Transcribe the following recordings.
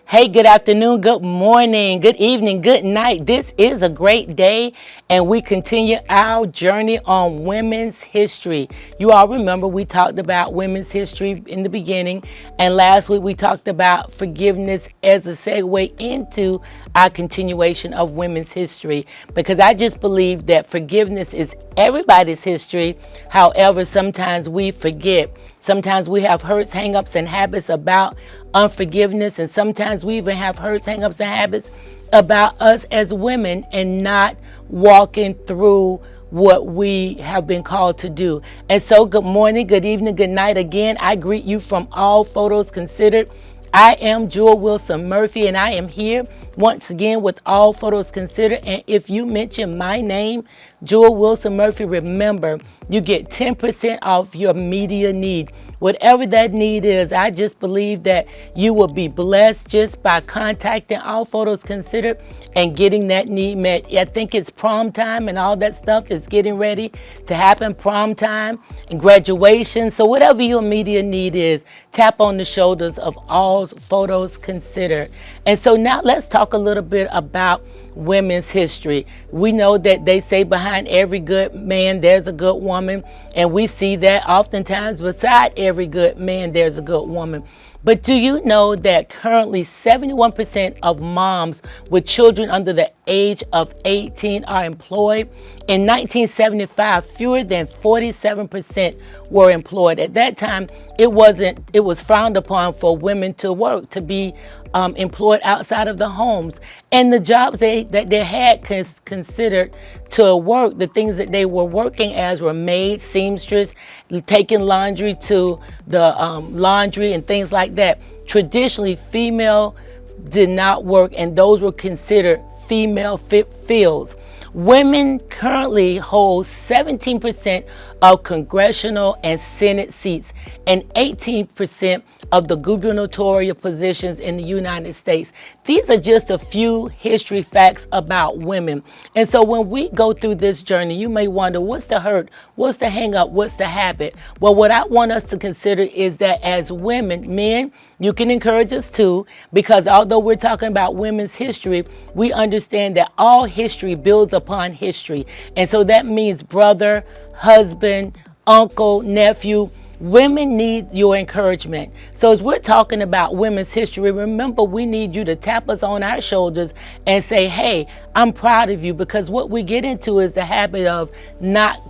Hey, good afternoon, good morning, good evening, good night. This is a great day, and we continue our journey on women's history. You all remember we talked about women's history in the beginning, and last week we talked about forgiveness as a segue into our continuation of women's history, because I just believe that forgiveness is everybody's history. However, sometimes we forget. Sometimes we have hurts, hang-ups, and habits about unforgiveness, and sometimes we even have hurts, hang-ups, and habits about us as women and not walking through what we have been called to do. And so good morning, good evening, good night again. I greet you from All Photos Considered. I am Jewel Wilson Murphy, and I am here once again with All Photos Considered. And if you mention my name, Jewel Wilson Murphy, remember, you get 10% off your media need. Whatever that need is, I just believe that you will be blessed just by contacting All Photos Considered and getting that need met. I think it's prom time and all that stuff is getting ready to happen, prom time and graduation. So whatever your media need is, tap on the shoulders of All Photos Considered. And so now let's talk a little bit about women's history. We know that they say behind every good man there's a good woman, and we see that oftentimes beside every good man there's a good woman. But do you know that currently 71% of moms with children under the age of 18 are employed? In 1975, fewer than 47% were employed. At that time, it was frowned upon for women to work, to be employed outside of the homes. And the jobs that they had considered to work, the things that they were working as were maid, seamstress, taking laundry to the laundry and things like that. Traditionally, female did not work, and those were considered female fields. Women currently hold 17% of congressional and Senate seats and 18% of the gubernatorial positions in the United States. These are just a few history facts about women. And so when we go through this journey, you may wonder, what's the hurt? What's the hang up? What's the habit? Well, what I want us to consider is that as women, men, you can encourage us too, because although we're talking about women's history, we understand that all history builds upon history. And so that means brother, husband, uncle, nephew. Women need your encouragement. So as we're talking about women's history, remember, we need you to tap us on our shoulders and say, hey, I'm proud of you, because what we get into is the habit of not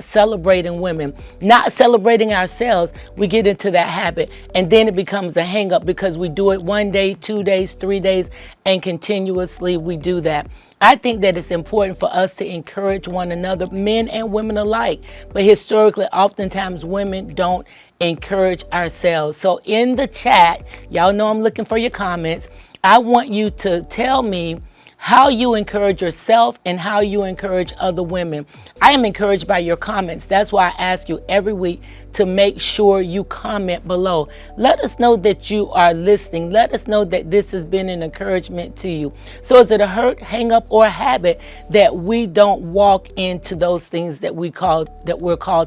celebrating women, not celebrating ourselves. We get into that habit, and then it becomes a hang up because we do it 1 day, 2 days, 3 days, and continuously we do that. I think that it's important for us to encourage one another, men and women alike. But historically, oftentimes women don't encourage ourselves. So in the chat, y'all know I'm looking for your comments. I want you to tell me how you encourage yourself and how you encourage other women. I am encouraged by your comments. That's why I ask you every week to make sure you comment below. Let us know that you are listening. Let us know that this has been an encouragement to you. So is it a hurt, hang up, or a habit that we don't walk into those things that we're called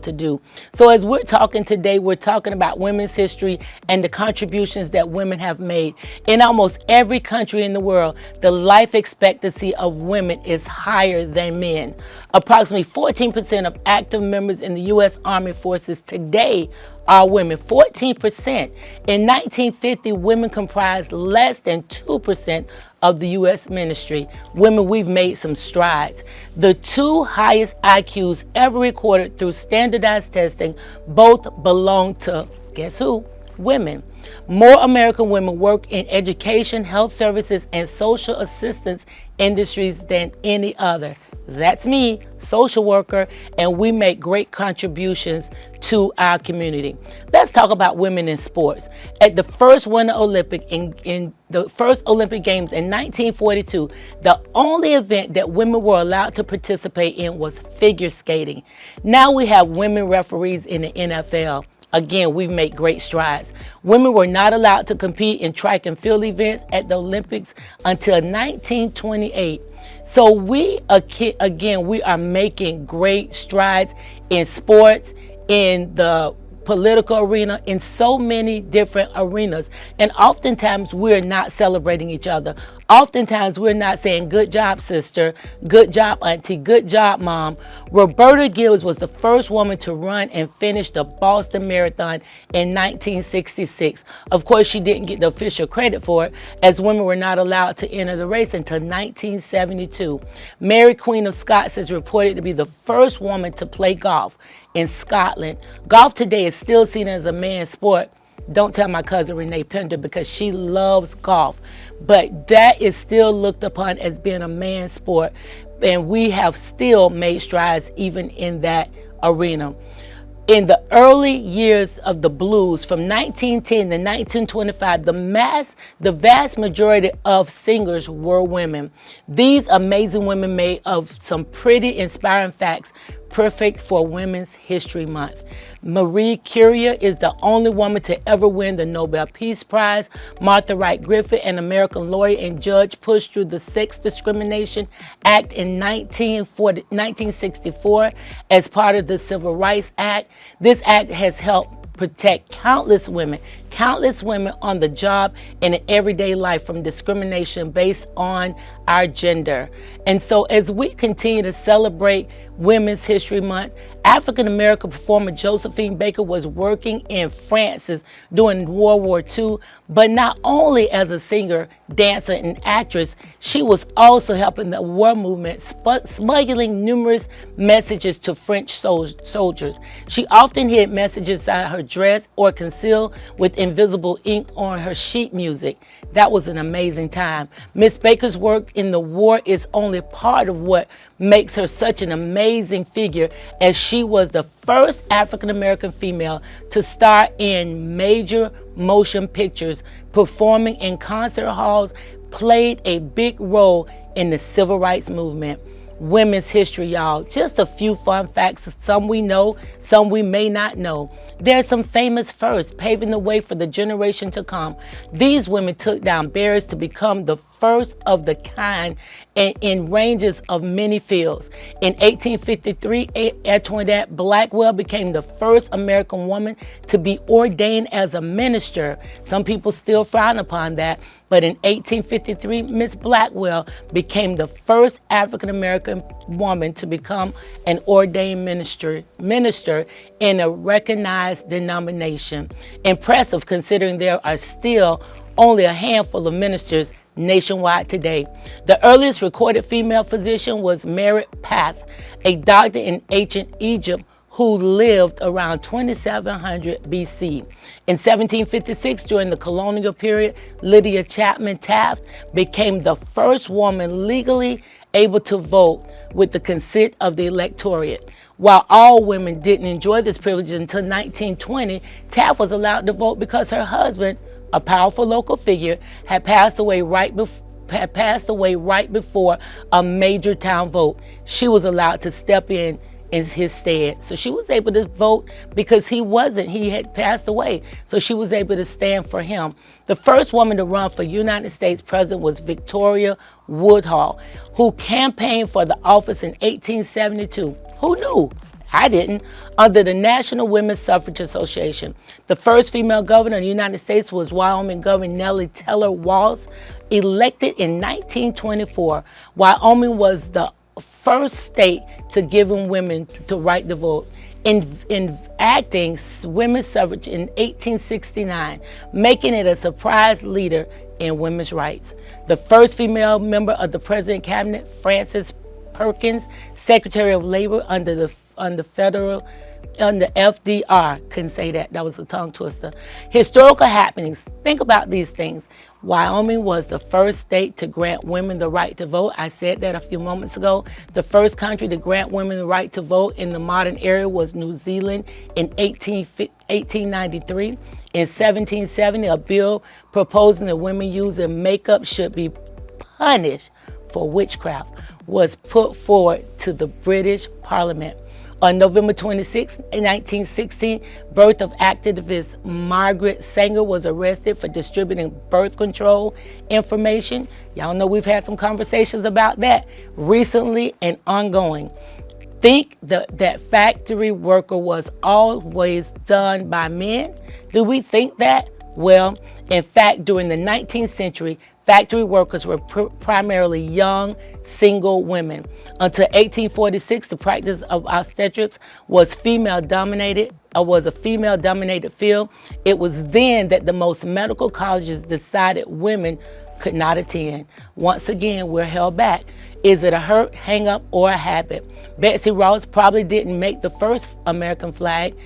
to do? So as we're talking today, we're talking about women's history and the contributions that women have made. In almost every country in the world, the life expectancy of women is higher than men. Approximately 14% of active members in the U.S. Army forces today are women. 14%. In 1950, women comprised less than 2% of the U.S. ministry. Women, we've made some strides. The 2 highest IQs ever recorded through standardized testing both belong to, guess who? Women. More American women work in education, health services, and social assistance industries than any other. That's me, social worker, and we make great contributions to our community. Let's talk about women in sports. At the first Winter Olympic in the first Olympic Games in 1942, the only event that women were allowed to participate in was figure skating. Now we have women referees in the NFL. Again, we've made great strides. Women were not allowed to compete in track and field events at the Olympics until 1928. So we are making great strides in sports, in the political arena, in so many different arenas. And oftentimes we're not celebrating each other. Oftentimes we're not saying, good job, sister, good job, auntie, good job, mom. Roberta Gibbs was the first woman to run and finish the Boston Marathon in 1966. Of course, she didn't get the official credit for it, as women were not allowed to enter the race until 1972. Mary Queen of Scots is reported to be the first woman to play golf in Scotland. Golf today is still seen as a man's sport. Don't tell my cousin Renee Pender, because she loves golf. But that is still looked upon as being a man's sport. And we have still made strides even in that arena. In the early years of the blues, from 1910 to 1925, the vast majority of singers were women. These amazing women made of some pretty inspiring facts perfect for Women's History Month. Marie Curie is the only woman to ever win the Nobel Peace Prize. Martha Wright Griffith, an American lawyer and judge, pushed through the Sex Discrimination Act in 1964 as part of the Civil Rights Act. This act has helped protect countless women on the job and in everyday life from discrimination based on our gender. And so as we continue to celebrate Women's History Month, African-American performer Josephine Baker was working in France during World War II, but not only as a singer, dancer, and actress, she was also helping the war movement, smuggling numerous messages to French soldiers. She often hid messages inside her dress or concealed with invisible ink on her sheet music. That was an amazing time. Miss Baker's work in the war is only part of what makes her such an amazing figure, as she was the first African-American female to star in major motion pictures, performing in concert halls, played a big role in the civil rights movement. Women's history, y'all. Just a few fun facts. Some we know, some we may not know. There are some famous firsts, paving the way for the generation to come. These women took down barriers to become the first of the kind in ranges of many fields. In 1853, Antoinette Blackwell became the first American woman to be ordained as a minister. Some people still frown upon that, but in 1853, Miss Blackwell became the first African-American woman to become an ordained minister in a recognized denomination. Impressive, considering there are still only a handful of ministers nationwide today. The earliest recorded female physician was Mary Path, a doctor in ancient Egypt who lived around 2700 BC. In 1756, during the colonial period, Lydia Chapman Taft became the first woman legally able to vote with the consent of the electorate. While all women didn't enjoy this privilege until 1920, Taft was allowed to vote because her husband, a powerful local figure, had passed away right before a major town vote. She was allowed to step in his stead. So she was able to vote because he had passed away. So she was able to stand for him. The first woman to run for United States president was Victoria Woodhull, who campaigned for the office in 1872. Who knew? I didn't. Under the National Women's Suffrage Association. The first female governor of the United States was Wyoming Governor Nellie Teller Walz, elected in 1924. Wyoming was the first state to give women the right to vote. In enacting women's suffrage in 1869, making it a surprise leader in women's rights. The first female member of the President Cabinet, Frances Perkins, Secretary of Labor under FDR. Couldn't say that. That was a tongue twister. Historical happenings. Think about these things. Wyoming was the first state to grant women the right to vote. I said that a few moments ago. The first country to grant women the right to vote in the modern era was New Zealand in 1893. In 1770, a bill proposing that women using makeup should be punished for witchcraft was put forward to the British Parliament. On November 26, 1916, birth of activist Margaret Sanger was arrested for distributing birth control information. Y'all know we've had some conversations about that recently and ongoing. think that factory worker was always done by men? Do we think that? Well, in fact, during the 19th century, factory workers were primarily young, single women. Until 1846, the practice of obstetrics was a female-dominated field. It was then that the most medical colleges decided women could not attend. Once again, we're held back. Is it a hurt, hang up, or a habit? Betsy Ross probably didn't make the first American flag.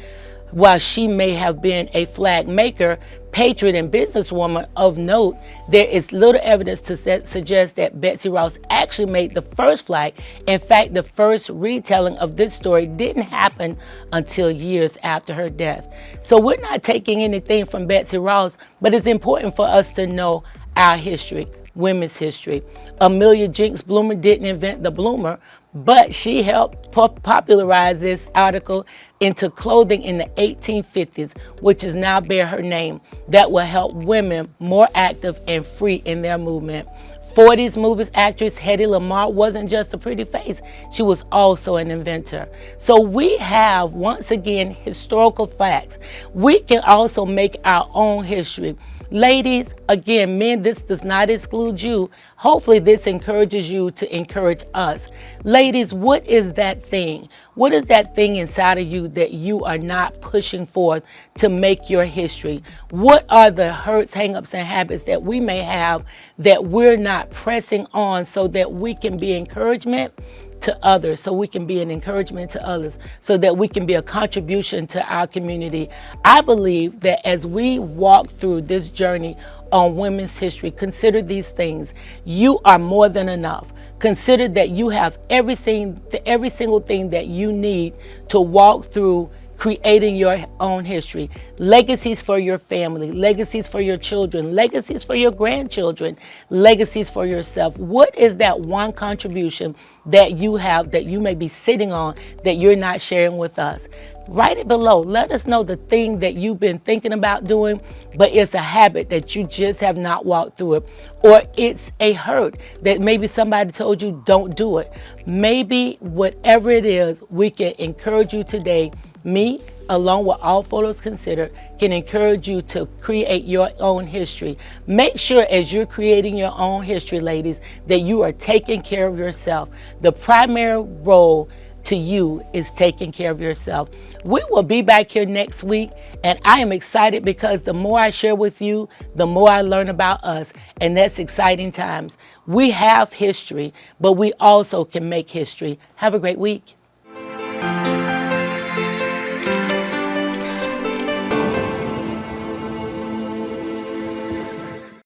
While she may have been a flag maker, patriot, and businesswoman of note, there is little evidence to suggest that Betsy Ross actually made the first flag. In fact, the first retelling of this story didn't happen until years after her death. So we're not taking anything from Betsy Ross, but it's important for us to know our history, women's history. Amelia Jinks Bloomer didn't invent the bloomer, but she helped popularize this article into clothing in the 1850s, which is now bear her name, that will help women more active and free in their movement. 40s movies actress Hedy Lamarr wasn't just a pretty face, she was also an inventor. So we have, once again, historical facts. We can also make our own history. Ladies, again, men, this does not exclude you. Hopefully this encourages you to encourage us. Ladies, what is that thing? What is that thing inside of you that you are not pushing forth to make your history? What are the hurts, hangups, and habits that we may have that we're not pressing on so that we can be encouragement to others, so we can be an encouragement to others, so that we can be a contribution to our community? I believe that as we walk through this journey on women's history, consider these things. You are more than enough. Consider that you have every single thing that you need to walk through creating your own history. Legacies for your family, legacies for your children, legacies for your grandchildren, legacies for yourself. What is that one contribution that you have that you may be sitting on that you're not sharing with us? Write it below. Let us know the thing that you've been thinking about doing, but it's a habit that you just have not walked through it. Or it's a hurt that maybe somebody told you don't do it. Maybe whatever it is, we can encourage you today. Me, along with All Photos Considered, can encourage you to create your own history. Make sure as you're creating your own history, ladies, that you are taking care of yourself. The primary role to you is taking care of yourself. We will be back here next week, and I am excited because the more I share with you, the more I learn about us, and that's exciting times. We have history, but we also can make history. Have a great week.